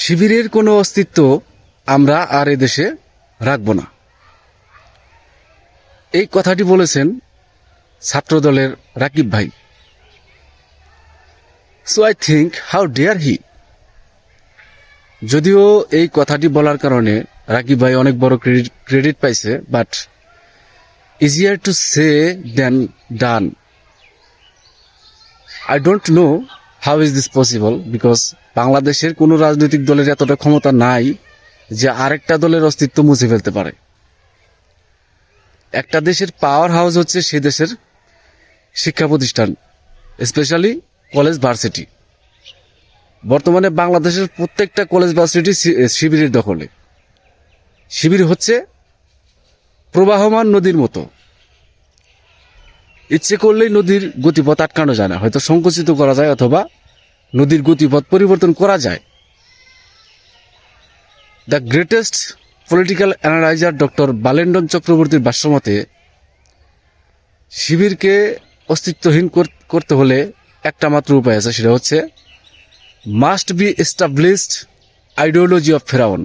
শিবিরের কোনো অস্তিত্ব আমরা আর এদেশে রাখব না, এই কথাটি বলেছেন ছাত্রদলের রাকিব ভাই। So I think how dare he. যদিও এই কথাটি বলার কারণে রাকিব ভাই অনেক বড় ক্রেডিট পাইছে, but easier to say than done. I don't know how is this possible, because বাংলাদেশের কোনো রাজনৈতিক দলের এতটা ক্ষমতা নাই যে আরেকটা দলের অস্তিত্ব মুছে ফেলতে পারে। একটা দেশের পাওয়ার হাউস হচ্ছে সে দেশের শিক্ষা প্রতিষ্ঠান, স্পেশালি কলেজ ভার্সিটি। বর্তমানে বাংলাদেশের প্রত্যেকটা কলেজ ভার্সিটি শিবিরের দখলে। শিবির হচ্ছে প্রবাহমান নদীর মতো, ইচ্ছে করলেই নদীর গতিপথ আটকানো যায় না, হয়তো সংকুচিত করা যায় অথবা নদীর গতিপথ পরিবর্তন করা যায়। The greatest political analyzer doctor বালেন্ডন চক্রবর্তীর ভাষ্যমতে শিবিরকে অস্তিত্বহীন করতে হলে একটা মাত্র উপায় আছে, সেটা হচ্ছে must be established ideology of ফেরাউন।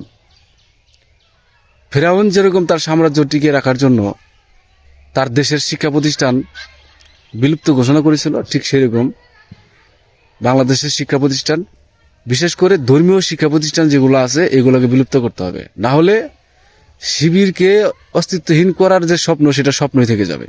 ফেরাউন যেরকম তার সাম্রাজ্য টিকিয়ে রাখার জন্য তার দেশের শিক্ষা প্রতিষ্ঠান বিলুপ্ত ঘোষণা করেছিল, ঠিক সেরকম বাংলাদেশের শিক্ষা প্রতিষ্ঠান, বিশেষ করে ধর্মীয় শিক্ষা প্রতিষ্ঠান যেগুলো আছে এগুলোকে বিলুপ্ত করতে হবে। না হলে শিবিরকে অস্তিত্বহীন করার যে স্বপ্ন, সেটা স্বপ্নই থেকে যাবে।